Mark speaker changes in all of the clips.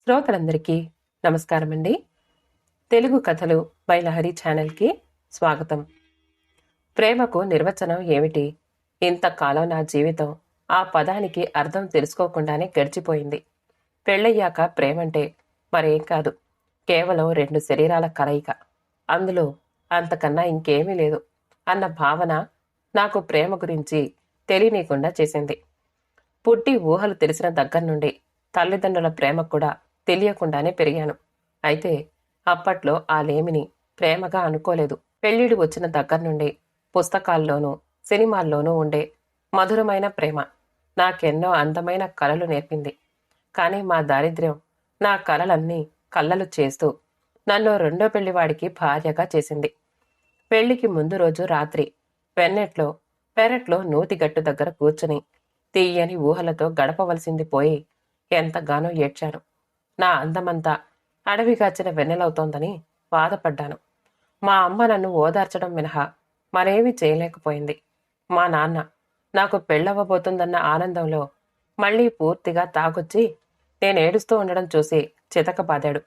Speaker 1: శ్రోతలందరికీ నమస్కారం అండి. తెలుగు కథలు బై లహరి ఛానల్కి స్వాగతం. ప్రేమకు నిర్వచనం ఏమిటి? ఇంతకాలం నా జీవితం ఆ పదానికి అర్థం తెలుసుకోకుండానే గడిచిపోయింది. పెళ్ళయ్యాక ప్రేమంటే మరేం కాదు, కేవలం రెండు శరీరాల కలయిక, అందులో అంతకన్నా ఇంకేమీ లేదు అన్న భావన నాకు ప్రేమ గురించి తెలియనీయకుండా చేసింది. పుట్టి ఊహలు తెలిసిన దగ్గర నుండి తల్లిదండ్రుల ప్రేమ కూడా తెలియకుండానే పెరిగాను. అయితే అప్పట్లో ఆ లేమిని ప్రేమగా అనుకోలేదు. పెళ్ళిడు వచ్చిన దగ్గర నుండి పుస్తకాల్లోనూ సినిమాల్లోనూ ఉండే మధురమైన ప్రేమ నాకెన్నో అందమైన కలలు నేర్పింది. కానీ మా దారిద్ర్యం నా కలలన్నీ కళ్ళలు చేస్తూ నన్ను రెండో పెళ్లివాడికి భార్యగా చేసింది. పెళ్లికి ముందు రోజు రాత్రి పెరట్లో నూతిగట్టు దగ్గర కూర్చుని తీయని ఊహలతో గడపవలసింది పోయి ఎంతగానో ఏడ్చాను. నా అందమంతా అడవిగాచిన వెన్నెలవుతోందని బాధపడ్డాను. మా అమ్మ నన్ను ఓదార్చడం మినహా మరేమీ చేయలేకపోయింది. మా నాన్న నాకు పెళ్ళవ్వబోతుందన్న ఆనందంలో మళ్లీ పూర్తిగా తాగొచ్చి నేనేడుస్తూ ఉండడం చూసి చితకబాదాడు.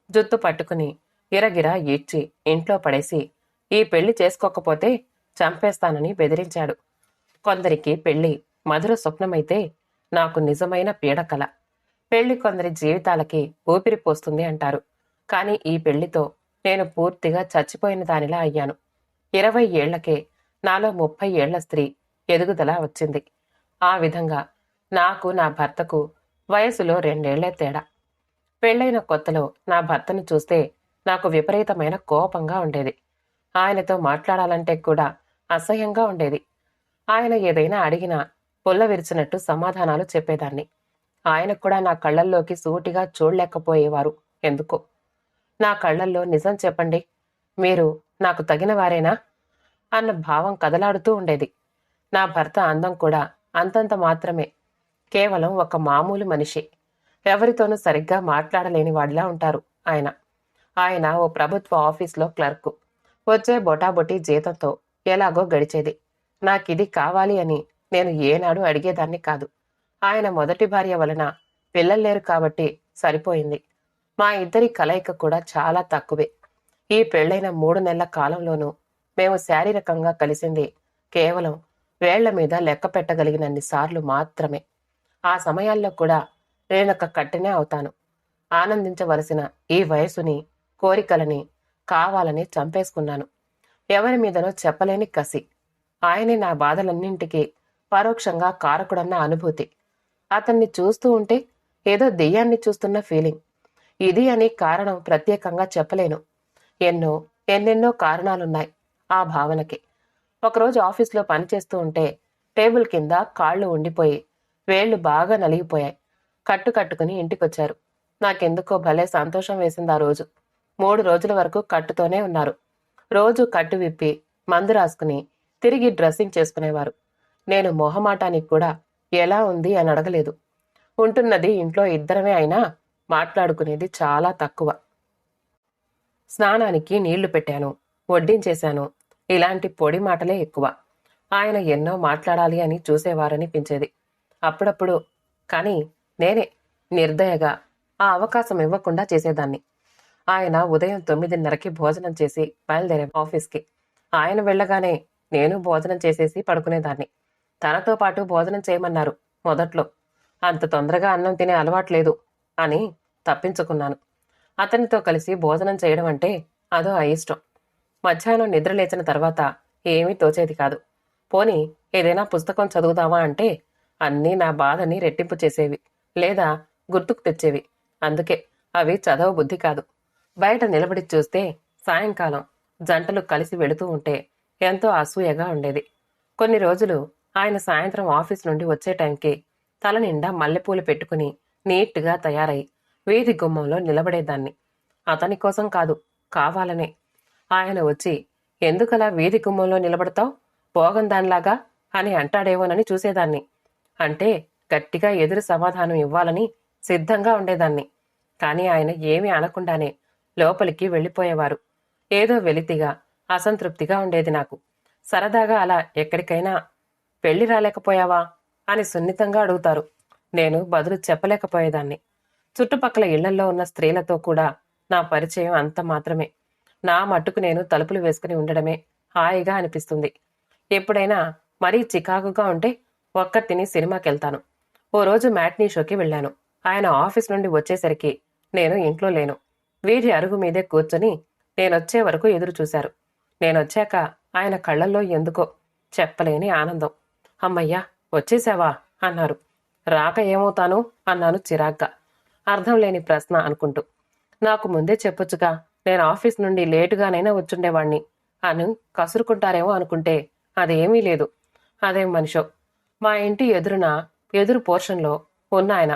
Speaker 1: జుత్తు పట్టుకుని గిరగిరా ఈడ్చి ఇంట్లో పడేసి ఈ పెళ్లి చేసుకోకపోతే చంపేస్తానని బెదిరించాడు. కొందరికి పెళ్లి మధుర స్వప్నమైతే నాకు నిజమైన పీడకల. పెళ్లి కొందరి జీవితాలకి ఊపిరి పోస్తుంది అంటారు. కానీ ఈ పెళ్లితో నేను పూర్తిగా చచ్చిపోయిన దానిలా అయ్యాను. 20 ఏళ్లకే నాలో 30 ఏళ్ల స్త్రీ ఎదుగుదల వచ్చింది. ఆ విధంగా నాకు నా భర్తకు వయసులో 2 ఏళ్లే తేడా. పెళ్లైన కొత్తలో నా భర్తను చూస్తే నాకు విపరీతమైన కోపంగా ఉండేది. ఆయనతో మాట్లాడాలంటే కూడా అసహ్యంగా ఉండేది. ఆయన ఏదైనా అడిగినా పొల్ల విరిచినట్టు సమాధానాలు చెప్పేదాన్ని. ఆయన కూడా నా కళ్లల్లోకి సూటిగా చూడలేకపోయేవారు. ఎందుకో నా కళ్లల్లో నిజం చెప్పండి, మీరు నాకు తగిన వారేనా అన్న భావం కదలాడుతూ ఉండేది. నా భర్త అందం కూడా అంతంత మాత్రమే. కేవలం ఒక మామూలు మనిషి. ఎవరితోనూ సరిగ్గా మాట్లాడలేని వాడిలా ఉంటారు ఆయన. ఆయన ఓ ప్రభుత్వ ఆఫీస్లో క్లర్కు. వచ్చే బొటాబొటి జీతంతో ఎలాగో గడిచేది. నాకిది కావాలి అని నేను ఏనాడు అడిగేదాన్ని కాదు. ఆయన మొదటి భార్య వలన పిల్లల్లేరు కాబట్టి సరిపోయింది. మా ఇద్దరి కలయిక కూడా చాలా తక్కువే. ఈ పెళ్లైన 3 నెలల కాలంలోనూ మేము శారీరకంగా కలిసింది కేవలం వేళ్ల మీద లెక్క పెట్టగలిగినన్ని సార్లు మాత్రమే. ఆ సమయాల్లో కూడా నేనొక కట్టెనే అవుతాను. ఆనందించవలసిన ఈ వయసుని, కోరికలని కావాలని చంపేసుకున్నాను. ఎవరి మీదనో చెప్పలేని కసి. ఆయనే నా బాధలన్నింటికీ పరోక్షంగా కారకుడన్న అనుభూతి. అతన్ని చూస్తూ ఉంటే ఏదో దెయ్యాన్ని చూస్తున్న ఫీలింగ్. ఇది అని కారణం ప్రత్యేకంగా చెప్పలేను. ఎన్నెన్నో కారణాలున్నాయి ఆ భావనకి. ఒకరోజు ఆఫీస్లో పనిచేస్తూ ఉంటే టేబుల్ కింద కాళ్ళు ఉండిపోయి వేళ్లు బాగా నలిగిపోయాయి. కట్టుకుని ఇంటికొచ్చారు. నాకెందుకో భలే సంతోషం వేసింది ఆ రోజు. 3 రోజుల వరకు కట్టుతోనే ఉన్నారు. రోజు కట్టు విప్పి మందు రాసుకుని తిరిగి డ్రెస్సింగ్ చేసుకునేవారు. నేను మొహమాటానికి కూడా ఎలా ఉంది అని అడగలేదు. ఉంటున్నది ఇంట్లో ఇద్దరమే అయినా మాట్లాడుకునేది చాలా తక్కువ. స్నానానికి నీళ్లు పెట్టాను, వడ్డించేశాను, ఇలాంటి పొడి మాటలే ఎక్కువ. ఆయన ఎన్నో మాట్లాడాలి అని చూసేవారనిపించేది అప్పుడప్పుడు. కానీ నేనే నిర్దయగా ఆ అవకాశం ఇవ్వకుండా చేసేదాన్ని. ఆయన ఉదయం 9:30కి భోజనం చేసి బయలుదేరే ఆఫీస్కి. ఆయన వెళ్ళగానే నేను భోజనం చేసేసి పడుకునేదాన్ని. తనతో పాటు భోజనం చేయమన్నారు మొదట్లో. అంత తొందరగా అన్నం తినే అలవాట్లేదు అని తప్పించుకున్నాను. అతనితో కలిసి భోజనం చేయడం అంటే అదో అయిష్టం. మధ్యాహ్నం నిద్ర లేచిన తర్వాత ఏమీ తోచేది కాదు. పోనీ ఏదైనా పుస్తకం చదువుదామా అంటే అన్నీ నా బాధని రెట్టింపు చేసేవి లేదా గుర్తుకు తెచ్చేవి. అందుకే అవి చదవ బుద్ధి కాదు. బయట నిలబడి చూస్తే సాయంకాలం జంటలు కలిసి వెళుతూ ఉంటే ఎంతో అసూయగా ఉండేది. కొన్ని రోజులు ఆయన సాయంత్రం ఆఫీస్ నుండి వచ్చే టైంకి తల నిండా మల్లెపూలు పెట్టుకుని నీట్గా తయారై వీధి గుమ్మంలో నిలబడేదాన్ని. అతని కోసం కాదు, కావాలనే. ఆయన వచ్చి ఎందుకలా వీధి గుమ్మంలో నిలబడతావు, పోగందానిలాగా అని అంటాడేమోనని చూసేదాన్ని. అంటే గట్టిగా ఎదురు సమాధానం ఇవ్వాలని సిద్ధంగా ఉండేదాన్ని. కానీ ఆయన ఏమీ అనకుండానే లోపలికి వెళ్ళిపోయేవారు. ఏదో వెలితిగా అసంతృప్తిగా ఉండేది నాకు. సరదాగా అలా ఎక్కడికైనా పెళ్లి రాలేకపోయావా అని సున్నితంగా అడుగుతారు. నేను బదులు చెప్పలేకపోయేదాన్ని. చుట్టుపక్కల ఇళ్లల్లో ఉన్న స్త్రీలతో కూడా నా పరిచయం అంత మాత్రమే. నా మట్టుకు నేను తలుపులు వేసుకుని ఉండడమే హాయిగా అనిపిస్తుంది. ఎప్పుడైనా మరీ చికాకుగా ఉంటే ఒక్కతిని సినిమాకెళ్తాను. ఓ రోజు మ్యాట్నీ షోకి వెళ్ళాను. ఆయన ఆఫీస్ నుండి వచ్చేసరికి నేను ఇంట్లో లేను. వీధి అరుగు మీదే కూర్చొని నేనొచ్చే వరకు ఎదురు చూశారు. నేనొచ్చాక ఆయన కళ్ళల్లో ఎందుకో చెప్పలేని ఆనందం. అమ్మయ్యా, వచ్చేశావా అన్నారు. రాక ఏమవుతాను అన్నాను చిరాగ్గా. అర్థం లేని ప్రశ్న అనుకుంటూ. నాకు ముందే చెప్పొచ్చుగా, నేను ఆఫీస్ నుండి లేటుగానైనా వచ్చుండేవాణ్ణి అని కసురుకుంటారేమో అనుకుంటే అదేమీ లేదు. అదేం మనిషో. మా ఇంటి ఎదురు పోర్షన్లో ఉన్న ఆయన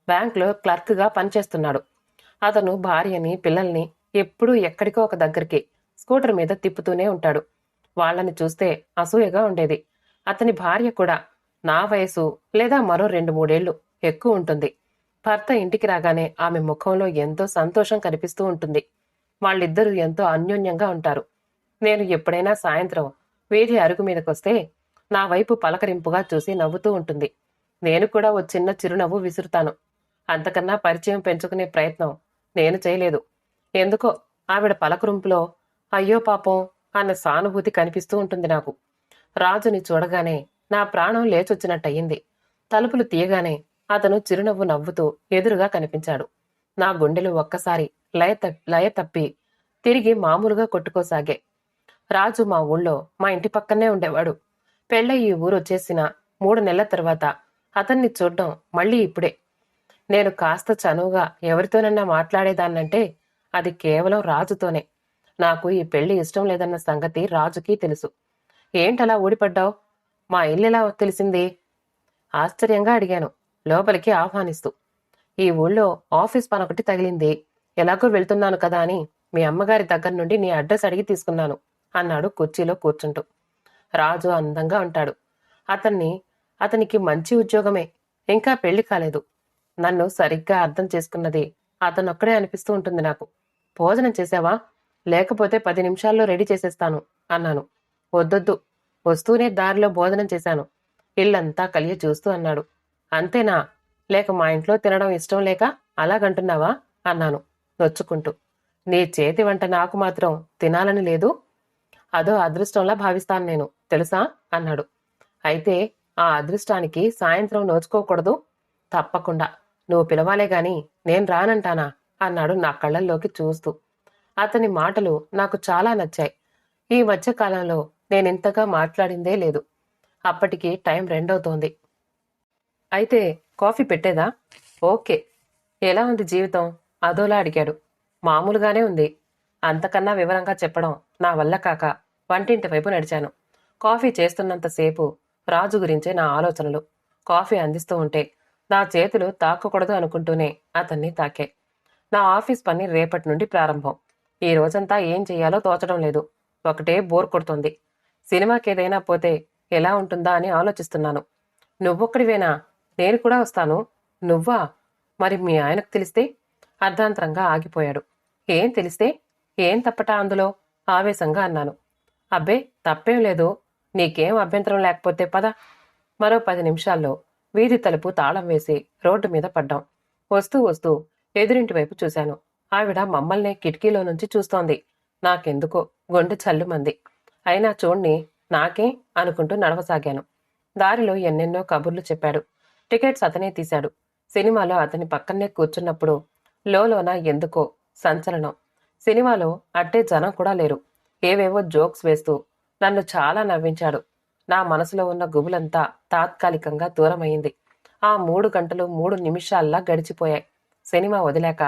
Speaker 1: బ్యాంకులో క్లర్క్గా పనిచేస్తున్నాడు. అతను భార్యని పిల్లల్ని ఎప్పుడూ ఎక్కడికో ఒక దగ్గరికి స్కూటర్ మీద తిప్పుతూనే ఉంటాడు. వాళ్ళని చూస్తే అసూయగా ఉండేది. అతని భార్య కూడా నా వయసు లేదా మరో 2-3 ఏళ్లు ఎక్కువ ఉంటుంది. భర్త ఇంటికి రాగానే ఆమె ముఖంలో ఎంతో సంతోషం కనిపిస్తూ ఉంటుంది. వాళ్ళిద్దరూ ఎంతో అన్యోన్యంగా ఉంటారు. నేను ఎప్పుడైనా సాయంత్రం వీధి అరుగు మీదకొస్తే నా వైపు పలకరింపుగా చూసి నవ్వుతూ ఉంటుంది. నేను కూడా ఓ చిన్న చిరునవ్వు విసురుతాను. అంతకన్నా పరిచయం పెంచుకునే ప్రయత్నం నేను చేయలేదు. ఎందుకో ఆవిడ పలకరింపులో అయ్యో పాపం అన్న సానుభూతి కనిపిస్తూ ఉంటుంది నాకు. రాజుని చూడగానే నా ప్రాణం లేచొచ్చినట్టయింది. తలుపులు తీయగానే అతను చిరునవ్వు నవ్వుతూ ఎదురుగా కనిపించాడు. నా గుండెలు ఒక్కసారి లయ తప్పి తిరిగి మామూలుగా కొట్టుకోసాగే. రాజు మా ఊళ్ళో మా ఇంటి పక్కనే ఉండేవాడు. పెళ్ళై ఈ ఊరొచ్చేసిన 3 నెలల తర్వాత అతన్ని చూడ్డం మళ్ళీ ఇప్పుడే. నేను కాస్త చనువుగా ఎవరితోనన్నా మాట్లాడేదాన్నంటే అది కేవలం రాజుతోనే. నాకు ఈ పెళ్లి ఇష్టం లేదన్న సంగతి రాజుకి తెలుసు. ఏంటలా ఊడిపడ్డావు? మా ఇల్లెలా తెలిసింది? ఆశ్చర్యంగా అడిగాను, లోపలికి ఆహ్వానిస్తూ. ఈ ఊళ్ళో ఆఫీస్ పనొకటి తగిలింది. ఎలాగో వెళ్తున్నాను కదా అని మీ అమ్మగారి దగ్గర నుండి నీ అడ్రస్ అడిగి తీసుకున్నాను అన్నాడు కుర్చీలో కూర్చుంటూ. రాజు అందంగా ఉంటాడు. అతనికి మంచి ఉద్యోగమే. ఇంకా పెళ్లి కాలేదు. నన్ను సరిగ్గా అర్థం చేసుకున్నది అతనొక్కడే అనిపిస్తూ ఉంటుంది నాకు. భోజనం చేశావా? లేకపోతే 10 నిమిషాల్లో రెడీ చేసేస్తాను అన్నాను. వద్దొద్దు, వస్తూనే దారిలో భోజనం చేశాను. ఇల్లంతా కలియ చూస్తూ అన్నాడు. అంతేనా? లేక మా ఇంట్లో తినడం ఇష్టం లేక అలాగంటున్నావా అన్నాను నొచ్చుకుంటూ. నీ చేతి వంట నాకు మాత్రం తినాలని లేదు. అదో అదృష్టంలా భావిస్తాను నేను, తెలుసా అన్నాడు. అయితే ఆ అదృష్టానికి సాయంత్రం నోచుకోకూడదు? తప్పకుండా. నువ్వు పిలవాలే గాని నేను రానంటానా అన్నాడు నా కళ్ళల్లోకి చూస్తూ. అతని మాటలు నాకు చాలా నచ్చాయి. ఈ మధ్య కాలంలో నేనింతగా మాట్లాడిందే లేదు. అప్పటికి టైం 2 అవుతోంది. అయితే కాఫీ పెట్టేదా? ఓకే. ఎలా ఉంది జీవితం? అదోలా అడిగాడు. మామూలుగానే ఉంది. అంతకన్నా వివరంగా చెప్పడం నా వల్ల కాక వంటింటి వైపు నడిచాను. కాఫీ చేస్తున్నంతసేపు రాజు గురించే నా ఆలోచనలు. కాఫీ అందిస్తూ ఉంటే నా చేతులు తాకకూడదు అనుకుంటూనే అతన్ని తాకాయి. నా ఆఫీస్ పని రేపటి నుండి ప్రారంభం. ఈ రోజంతా ఏం చెయ్యాలో తోచడం లేదు. ఒకటే బోర్ కొడుతోంది. సినిమాకేదైనా పోతే ఎలా ఉంటుందా అని ఆలోచిస్తున్నాను. నువ్వొక్కడివేనా? నేను కూడా వస్తాను. నువ్వా? మరి మీ ఆయనకు తెలిస్తే? అర్ధాంతరంగా ఆగిపోయాడు. ఏం తెలిస్తే? ఏం తప్పటా అందులో? ఆవేశంగా అన్నాను. అబ్బే, తప్పేం లేదు. నీకేం అభ్యంతరం లేకపోతే పద. మరో 10 నిమిషాల్లో వీధి తలుపు తాళం వేసి రోడ్డు మీద పడ్డాం. వస్తూ వస్తూ ఎదురింటి వైపు చూశాను. ఆవిడ మమ్మల్నే కిటికీలో నుంచి చూస్తోంది. నాకెందుకో గుండె చల్లుమంది. అయినా చూడ్ని నాకే అనుకుంటూ నడవసాగాను. దారిలో ఎన్నెన్నో కబుర్లు చెప్పాడు. టికెట్స్ అతనే తీశాడు. సినిమాలో అతని పక్కనే కూర్చున్నప్పుడు లోలోన ఎందుకో సంచలనం. సినిమాలో అట్టే జనం కూడా లేరు. ఏవేవో జోక్స్ వేస్తూ నన్ను చాలా నవ్వించాడు. నా మనసులో ఉన్న గుబులంతా తాత్కాలికంగా దూరమయ్యింది. ఆ 3 గంటలు 3 నిమిషాల్లా గడిచిపోయాయి. సినిమా వదిలాక,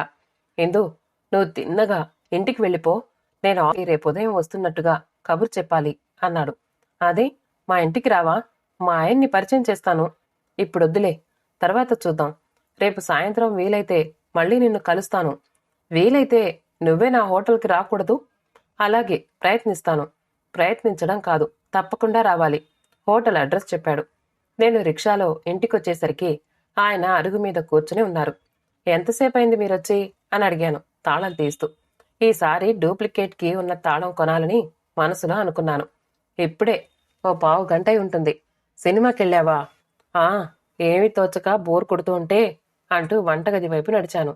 Speaker 1: ఇందు, నువ్వు తిన్నగా ఇంటికి వెళ్ళిపో. నేను రేపు ఉదయం వస్తున్నట్టుగా కబురు చెప్పాలి అన్నాడు. అదే, మా ఇంటికి రావా? మా ఆయన్ని పరిచయం చేస్తాను. ఇప్పుడొద్దులే, తర్వాత చూద్దాం. రేపు సాయంత్రం వీలైతే మళ్ళీ నిన్ను కలుస్తాను. వీలైతే నువ్వే నా హోటల్కి రాకూడదు? అలాగే, ప్రయత్నిస్తాను. ప్రయత్నించడం కాదు, తప్పకుండా రావాలి. హోటల్ అడ్రస్ చెప్పాడు. నేను రిక్షాలో ఇంటికొచ్చేసరికి ఆయన అరుగు మీద కూర్చుని ఉన్నారు. ఎంతసేపు అయింది మీరొచ్చి అని అడిగాను తాళం తీస్తూ. ఈసారి డూప్లికేట్ కీ ఉన్న తాళం కొనాలని మనసులో అనుకున్నాను. ఇప్పుడే ఓ 1/2 గంట ఉంటుంది. సినిమాకెళ్ళావా? ఆ, ఏమీ తోచక బోర్ కొడుతూ ఉంటే అంటూ వంటగది వైపు నడిచాను.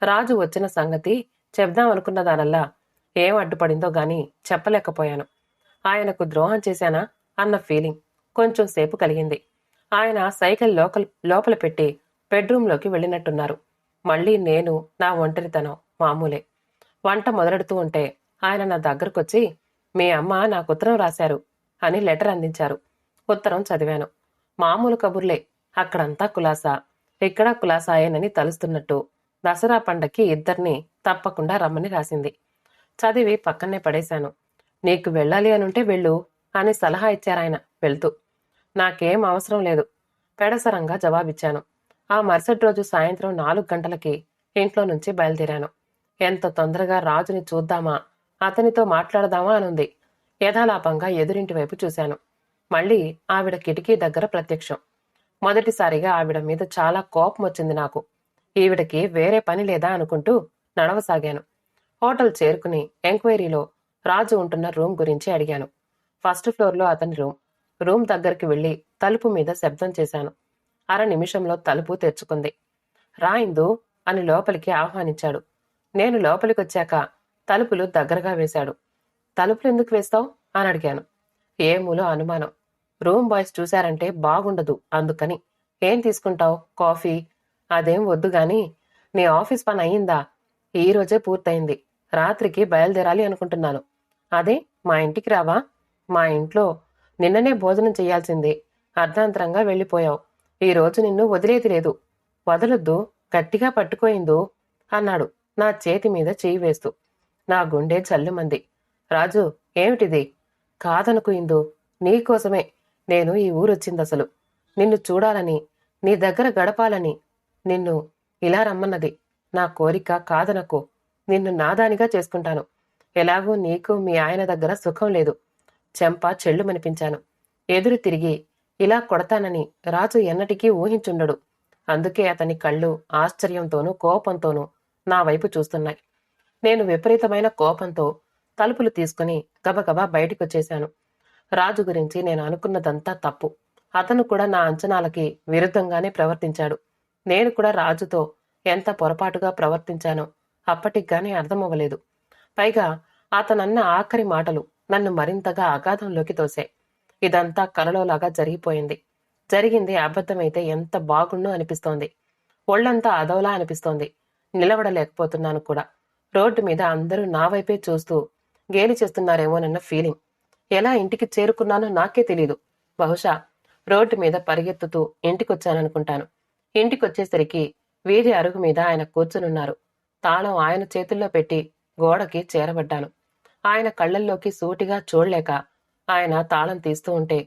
Speaker 1: రాజు వచ్చిన సంగతి చెప్దామనుకున్నదానల్లా ఏం అడ్డుపడిందో గాని చెప్పలేకపోయాను. ఆయనకు ద్రోహం చేశానా అన్న ఫీలింగ్ కొంచెం సేపు కలిగింది. ఆయన సైకిల్ లోపల పెట్టి బెడ్రూంలోకి వెళ్ళినట్టున్నారు. మళ్ళీ నేను నా ఒంటరితనం మామూలే. వంట మొదలెడుతూ ఉంటే ఆయన నా దగ్గరకొచ్చి, మీ అమ్మ నాకు ఉత్తరం రాశారు అని లెటర్ అందించారు. ఉత్తరం చదివాను. మామూలు కబుర్లే. అక్కడంతా కులాసా, ఇక్కడ కులాసాయేనని తలుస్తున్నట్టు దసరా పండక్కి ఇద్దరిని తప్పకుండా రమ్మని రాసింది. చదివి పక్కనే పడేశాను. నీకు వెళ్ళాలి అనుంటే వెళ్ళు అని సలహా ఇచ్చారాయన వెళ్తూ. నాకేం అవసరం లేదు పెడసరంగా జవాబిచ్చాను. ఆ మరుసటి రోజు సాయంత్రం 4 గంటలకి ఇంట్లో నుంచి బయలుదేరాను. ఎంత తొందరగా రాజుని చూద్దామా, అతనితో మాట్లాడదామా అనుంది. యథాలాపంగా ఎదురింటి వైపు చూశాను. మళ్ళీ ఆవిడ కిటికీ దగ్గర ప్రత్యక్షం. మొదటిసారిగా ఆవిడ మీద చాలా కోపం వచ్చింది నాకు. ఈవిడకి వేరే పని లేదా అనుకుంటూ నడవసాగాను. హోటల్ చేరుకుని ఎంక్వైరీలో రాజు ఉంటున్న రూమ్ గురించి అడిగాను. ఫస్ట్ ఫ్లోర్లో అతని రూమ్. రూమ్ దగ్గరికి వెళ్లి తలుపు మీద శబ్దం చేశాను. 1/2 నిమిషంలో తలుపు తెరుచుకుంది. రా ఇందు అని లోపలికి ఆహ్వానించాడు. నేను లోపలికొచ్చాక తలుపులు దగ్గరగా వేశాడు. తలుపులు ఎందుకు వేస్తావు అని అడిగాను. ఏమూలో అనుమానం. రూమ్ బాయ్స్ చూశారంటే బాగుండదు అందుకని. ఏం తీసుకుంటావు? కాఫీ? అదేం వద్దు గాని నీ ఆఫీస్ పని అయ్యిందా? ఈ రోజే పూర్తయింది. రాత్రికి బయలుదేరాలి అనుకుంటున్నాను. అదే మా ఇంటికి రావా? మా ఇంట్లో నిన్ననే భోజనం చెయ్యాల్సింది. అర్ధాంతరంగా వెళ్ళిపోయావు. ఈ రోజు నిన్ను వదిలేది లేదు. వదలొద్దు, గట్టిగా పట్టుకోయిందో అన్నాడు నా చేతి మీద చేయి వేస్తూ. నా గుండె జల్లుమంది. రాజు, ఏమిటిది? కాదనుకు ఇందు, నీకోసమే నేను ఈ ఊరొచ్చిందసలు. నిన్ను చూడాలని, నీ దగ్గర గడపాలని. నిన్ను ఇలా రమ్మన్నది. నా కోరిక కాదనకు. నిన్ను నాదానిగా చేసుకుంటాను. ఎలాగూ నీకు మీ ఆయన దగ్గర సుఖం లేదు. చెంప చెళ్ళుమనిపించాను. ఎదురు తిరిగి ఇలా కొడతానని రాజు ఎన్నటికీ ఊహించుండడు. అందుకే అతని కళ్ళు ఆశ్చర్యంతోనూ కోపంతోనూ నా వైపు చూస్తున్నాయి. నేను విపరీతమైన కోపంతో తలుపులు తీసుకుని గబగబా బయటికొచ్చేశాను. రాజు గురించి నేను అనుకున్నదంతా తప్పు. అతను కూడా నా అంచనాలకి విరుద్ధంగానే ప్రవర్తించాడు. నేను కూడా రాజుతో ఎంత పొరపాటుగా ప్రవర్తించానో అప్పటికిగానే అర్థమవ్వలేదు. పైగా అతనన్న ఆఖరి మాటలు నన్ను మరింతగా అగాధంలోకి తోశాయి. ఇదంతా కలలోలాగా జరిగిపోయింది. జరిగింది అబద్ధమైతే ఎంత బాగుండు అనిపిస్తోంది. ఒళ్లంతా అదోలా అనిపిస్తోంది. నిలబడలేకపోతున్నాను కూడా. రోడ్డు మీద అందరూ నా వైపే చూస్తూ గేలి చేస్తున్నారేమోనన్న ఫీలింగ్. ఎలా ఇంటికి చేరుకున్నానో నాకే తెలీదు. బహుశా రోడ్డు మీద పరిగెత్తుతూ ఇంటికొచ్చాననుకుంటాను. ఇంటికొచ్చేసరికి వీధి అరుగు మీద ఆయన కూర్చునున్నారు. తాళం ఆయన చేతుల్లో పెట్టి గోడకి చేరబడ్డాను. ఆయన కళ్ళల్లోకి సూటిగా చూడలేక ఆయన తాళం తీస్తూ ఉంటే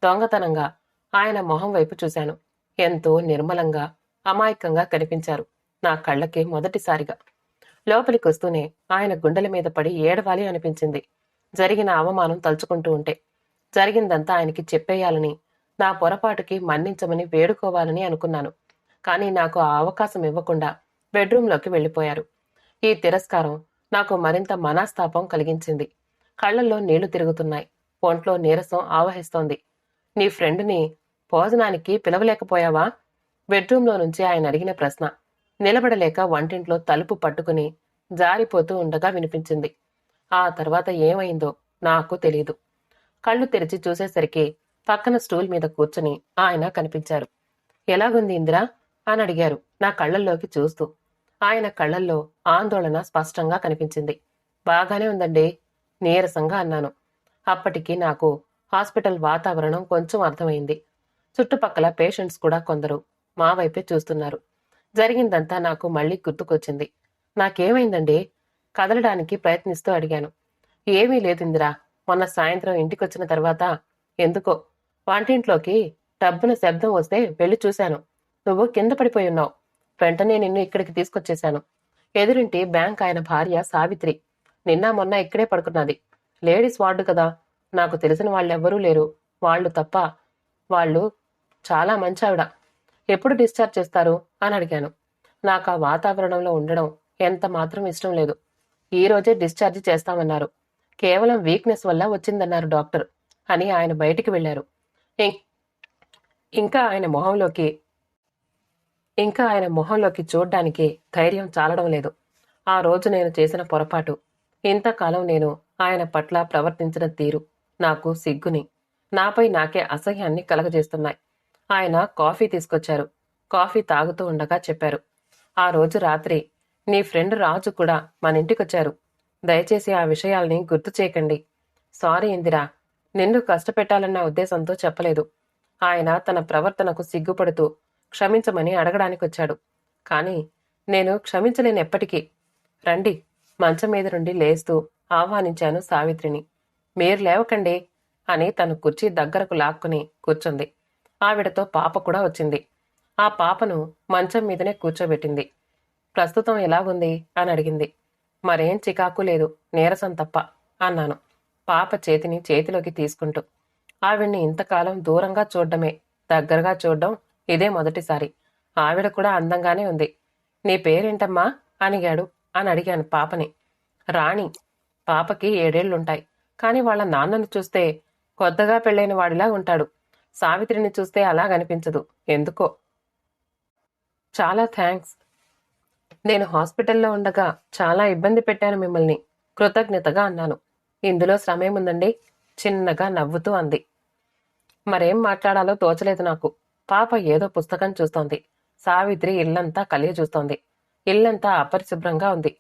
Speaker 1: దొంగతనంగా ఆయన మొహం వైపు చూశాను. ఎంతో నిర్మలంగా, అమాయకంగా కనిపించారు నా కళ్ళకి మొదటిసారిగా. లోపలికొస్తూనే ఆయన గుండెల మీద పడి ఏడవాలి అనిపించింది. జరిగిన అవమానం తలుచుకుంటూ ఉంటే. జరిగిందంతా ఆయనకి చెప్పేయాలని, నా పొరపాటుకి మన్నించమని వేడుకోవాలని అనుకున్నాను. కానీ నాకు ఆ అవకాశం ఇవ్వకుండా బెడ్రూంలోకి వెళ్ళిపోయారు. ఈ తిరస్కారం నాకు మరింత మనస్తాపం కలిగించింది. కళ్ళల్లో నీళ్లు తిరుగుతున్నాయి. ఒంట్లో నీరసం ఆవహిస్తోంది. నీ ఫ్రెండ్ని భోజనానికి పిలవలేకపోయావా? బెడ్రూంలో నుంచి ఆయన అడిగిన ప్రశ్న నిలబడలేక వంటింట్లో తలుపు పట్టుకుని జారిపోతూ ఉండగా వినిపించింది. ఆ తర్వాత ఏమైందో నాకు తెలీదు. కళ్ళు తెరిచి చూసేసరికి పక్కన స్టూల్ మీద కూర్చుని ఆయన కనిపించారు. ఎలాగుంది ఇందిరా అని అడిగారు నా కళ్ళల్లోకి చూస్తూ. ఆయన కళ్ళల్లో ఆందోళన స్పష్టంగా కనిపించింది. బాగానే ఉందండి నీరసంగా అన్నాను. అప్పటికి నాకు హాస్పిటల్ వాతావరణం కొంచెం అర్థమైంది. చుట్టుపక్కల పేషెంట్స్ కూడా కొందరు మా వైపే చూస్తున్నారు. జరిగిందంతా నాకు మళ్ళీ గుర్తుకొచ్చింది. నాకేమైందండి? కదలడానికి ప్రయత్నిస్తూ అడిగాను. ఏమీ లేదిందిరా, మొన్న సాయంత్రం ఇంటికొచ్చిన తర్వాత ఎందుకో వంటింట్లోకి టబ్బున శబ్దం వస్తే వెళ్ళి చూశాను. నువ్వు కింద పడిపోయి ఉన్నావు. వెంటనే నిన్ను ఇక్కడికి తీసుకొచ్చేశాను. ఎదురింటి బ్యాంక్ ఆయన భార్య సావిత్రి నిన్న మొన్న ఇక్కడే పడుకున్నది. లేడీస్ వార్డు కదా, నాకు తెలిసిన వాళ్ళెవ్వరూ లేరు. వాళ్ళు తప్ప. వాళ్ళు చాలా మంచి ఆవిడ. ఎప్పుడు డిశ్చార్జ్ చేస్తారు అని అడిగాను. నాకు ఆ వాతావరణంలో ఉండడం ఎంత మాత్రం ఇష్టం లేదు. ఈ రోజే డిశ్చార్జ్ చేస్తామన్నారు. కేవలం వీక్నెస్ వల్ల వచ్చిందన్నారు డాక్టర్ అని ఆయన బయటికి వెళ్లారు. ఇంకా ఆయన మొహంలోకి ఇంకా ఆయన మొహంలోకి చూడ్డానికి ధైర్యం చాలడం లేదు. ఆ రోజు నేను చేసిన పొరపాటు, ఇంతకాలం నేను ఆయన పట్ల ప్రవర్తించిన తీరు నాకు సిగ్గుని, నాపై నాకే అసహ్యాన్ని కలగజేస్తున్నాయి. ఆయన కాఫీ తీసుకొచ్చారు. కాఫీ తాగుతూ ఉండగా చెప్పారు, ఆ రోజు రాత్రి నీ ఫ్రెండ్ రాజు కూడా మన ఇంటికొచ్చారు. దయచేసి ఆ విషయాల్ని గుర్తు చేయకండి. సారీ ఇందిరా, నిన్ను కష్టపెట్టాలన్న ఉద్దేశంతో చెప్పలేదు. ఆయన తన ప్రవర్తనకు సిగ్గుపడుతూ క్షమించమని అడగడానికొచ్చాడు. కాని నేను క్షమించలేనెప్పటికీ. రండి, మంచం మీద నుండి లేస్తూ ఆహ్వానించాను సావిత్రిని. మీరు లేవకండి అని తను కుర్చీ దగ్గరకు లాక్కుని కూర్చుంది. ఆవిడతో పాప కూడా వచ్చింది. ఆ పాపను మంచం మీదనే కూర్చోబెట్టింది. ప్రస్తుతం ఎలాగుంది అని అడిగింది. మరేం చికాకు లేదు, నీరసం తప్ప అన్నాను, పాప చేతిని చేతిలోకి తీసుకుంటూ. ఆవిడ్ని ఇంతకాలం దూరంగా చూడ్డమే, దగ్గరగా చూడ్డం ఇదే మొదటిసారి. ఆవిడ కూడా అందంగానే ఉంది. నీ పేరేంటమ్మా అని అడిగాను పాపని. రాణి. పాపకి 7 ఏళ్లుంటాయి. కాని వాళ్ళ నాన్నను చూస్తే కొత్తగా పెళ్ళైన వాడిలా ఉంటాడు. సావిత్రిని చూస్తే అలాగనిపించదు ఎందుకో. చాలా థ్యాంక్స్. నేను హాస్పిటల్లో ఉండగా చాలా ఇబ్బంది పెట్టాను మిమ్మల్ని, కృతజ్ఞతగా అన్నాను. ఇందులో శ్రమేముందండి, చిన్నగా నవ్వుతూ అంది. మరేం మాట్లాడాలో తోచలేదు నాకు. పాప ఏదో పుస్తకం చూస్తోంది. సావిత్రి ఇల్లంతా కలియ చూస్తోంది. ఇల్లంతా అపరిశుభ్రంగా ఉంది.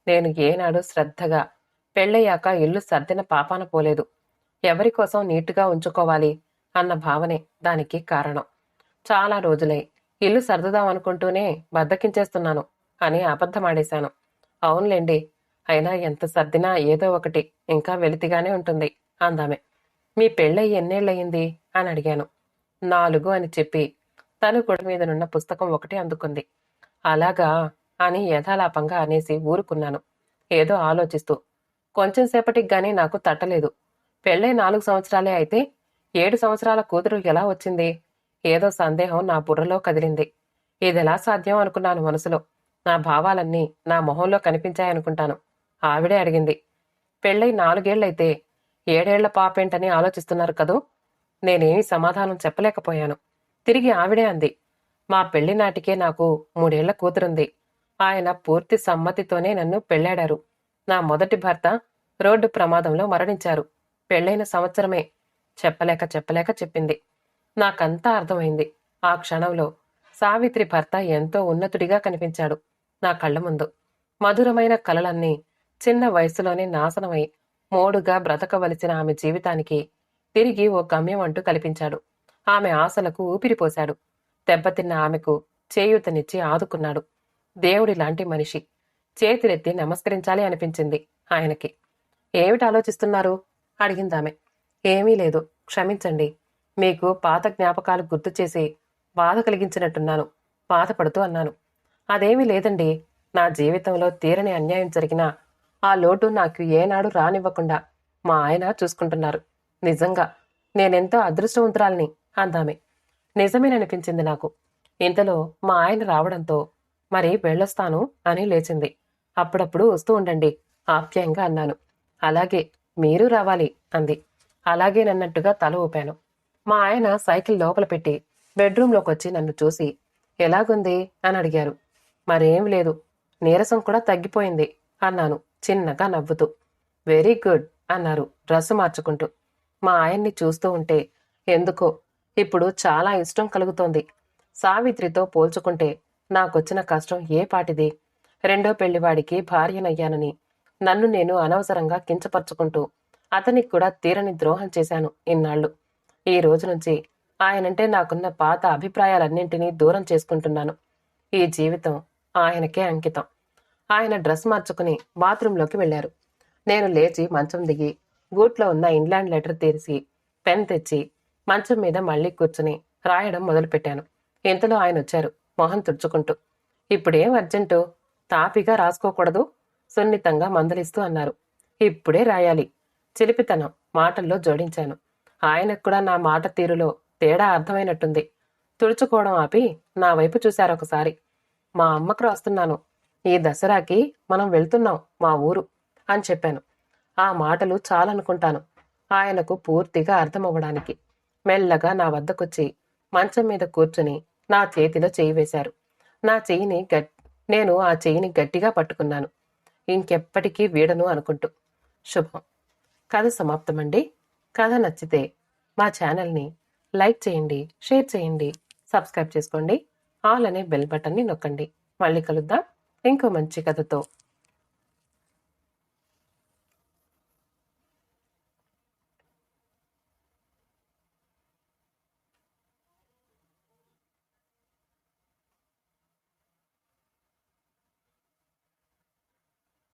Speaker 1: నేను ఏనాడు శ్రద్ధగా పెళ్ళయ్యాక ఇల్లు సర్దిన పాపాన పోలేదు. ఎవరికోసం నీటుగా ఉంచుకోవాలి అన్న భావనే దానికి కారణం. చాలా రోజులై ఇల్లు సర్దుదామనుకుంటూనే బద్దకించేస్తున్నాను అని అబద్ధమాడేశాను. అవునులేండి, అయినా ఎంత సర్దినా ఏదో ఒకటి ఇంకా వెలితిగానే ఉంటుంది అందామె. మీ పెళ్ళయి ఎన్నేళ్లయింది అని అడిగాను. 4 అని చెప్పి తను కొడ మీదనున్న పుస్తకం ఒకటి అందుకుంది. అలాగా అని యథాలాపంగా అనేసి ఊరుకున్నాను, ఏదో ఆలోచిస్తూ. కొంచెం సేపటికి గాని నాకు తట్టలేదు. పెళ్ళై 4 సంవత్సరాలే అయితే 7 సంవత్సరాల కూతురు ఎలా వచ్చింది? ఏదో సందేహం నా బుర్రలో కదిలింది. ఇదెలా సాధ్యం అనుకున్నాను మనసులో. నా భావాలన్నీ నా మొహంలో కనిపించాయనుకుంటాను. ఆవిడే అడిగింది, పెళ్ళై 4 ఏళ్లైతే 7 ఏళ్ల పాపేంటని ఆలోచిస్తున్నారు కదూ? నేనేమీ సమాధానం చెప్పలేకపోయాను. తిరిగి ఆవిడే అంది, మా పెళ్లి నాటికే నాకు 3 ఏళ్ల కూతురుంది. ఆయన పూర్తి సమ్మతితోనే నన్ను పెళ్లాడారు. నా మొదటి భర్త రోడ్డు ప్రమాదంలో మరణించారు. పెళ్ళైన సంవత్సరమే. చెప్పలేక చెప్పింది. నాకంతా అర్థమైంది. ఆ క్షణంలో సావిత్రి భర్త ఎంతో ఉన్నతుడిగా కనిపించాడు నా కళ్ల ముందు. మధురమైన కలలన్నీ చిన్న వయసులోనే నాశనమై మోడుగా బ్రతకవలసిన ఆమె జీవితానికి తిరిగి ఓ గమ్యం అంటూ కల్పించాడు. ఆమె ఆశలకు ఊపిరిపోశాడు. దెబ్బతిన్న ఆమెకు చేయూతనిచ్చి ఆదుకున్నాడు. దేవుడిలాంటి మనిషి. చేతులెత్తి నమస్కరించాలి అనిపించింది ఆయనకి. ఏమిటి ఆలోచిస్తున్నారు అడిగిందామె. ఏమీ లేదు, క్షమించండి. మీకు పాత జ్ఞాపకాలు గుర్తు చేసి బాధ కలిగించినట్టున్నాను, బాధపడుతూ అన్నాను. అదేమీ లేదండి. నా జీవితంలో తీరని అన్యాయం జరిగినా ఆ లోటు నాకు ఏనాడు రానివ్వకుండా మా ఆయన చూసుకుంటున్నారు. నిజంగా నేనెంతో అదృష్టవంతురాల్ని అందామె. నిజమేననిపించింది నాకు. ఇంతలో మా ఆయన రావడంతో మరి వెళ్ళొస్తాను అని లేచింది. అప్పుడప్పుడు వస్తూ ఉండండి ఆప్యాయంగా అన్నాను. అలాగే, మీరు రావాలి అంది. అలాగేనన్నట్టుగా తల ఊపాను. మా ఆయన సైకిల్ లోపల పెట్టి బెడ్రూంలోకొచ్చి నన్ను చూసి ఎలాగుంది అని అడిగారు. మరేం లేదు, నీరసం కూడా తగ్గిపోయింది అన్నాను చిన్నగా నవ్వుతూ. వెరీ గుడ్ అన్నారు డ్రెస్సు మార్చుకుంటూ. మా ఆయన్ని చూస్తూ ఉంటే ఎందుకో ఇప్పుడు చాలా ఇష్టం కలుగుతోంది. సావిత్రితో పోల్చుకుంటే నాకొచ్చిన కష్టం ఏ పాటిది. రెండో పెళ్లివాడికి భార్యనయ్యానని నన్ను నేను అనవసరంగా కించపరుచుకుంటూ అతనికి కూడా తీరని ద్రోహం చేశాను ఇన్నాళ్లు. ఈ రోజు నుంచి ఆయనంటే నాకున్న పాత అభిప్రాయాలన్నింటినీ దూరం చేసుకుంటున్నాను. ఈ జీవితం ఆయనకే అంకితం. ఆయన డ్రెస్ మార్చుకుని బాత్రూంలోకి వెళ్లారు. నేను లేచి మంచం దిగి గూట్లో ఉన్న ఇంగ్లాండ్ లెటర్ తీసి పెన్ తెచ్చి మంచం మీద మళ్లీ కూర్చుని రాయడం మొదలుపెట్టాను. ఇంతలో ఆయన వచ్చారు, మొహం తుడుచుకుంటూ. ఇప్పుడేం అర్జెంటు? తాపిగా రాసుకోకూడదు? సున్నితంగా మందలిస్తూ అన్నారు. ఇప్పుడే రాయాలి. చిలిపితనం మాటల్లో జోడించాను. ఆయనకు కూడా నా మాట తీరులో తేడా అర్థమైనట్టుంది. తుడుచుకోవడం ఆపి నా వైపు చూశారొకసారి. మా అమ్మకు రాస్తున్నాను. ఈ దసరాకి మనం వెళ్తున్నాం మా ఊరు అని చెప్పాను. ఆ మాటలు చాలనుకుంటాను ఆయనకు పూర్తిగా అర్థమవ్వడానికి. మెల్లగా నా వద్దకొచ్చి మంచం మీద కూర్చుని నా చేతిలో చేయి వేశారు. నేను ఆ చెయ్యిని గట్టిగా పట్టుకున్నాను. ఇంకెప్పటికీ వీడను అనుకుంటూ. శుభం. కథ సమాప్తమండి. కథ నచ్చితే మా ఛానల్ని లైక్ చేయండి, షేర్ చేయండి, సబ్స్క్రైబ్ చేసుకోండి, ఆల్ అనే బెల్ బటన్ని నొక్కండి. మళ్ళీ కలుద్దాం ఇంకో మంచి కథతో.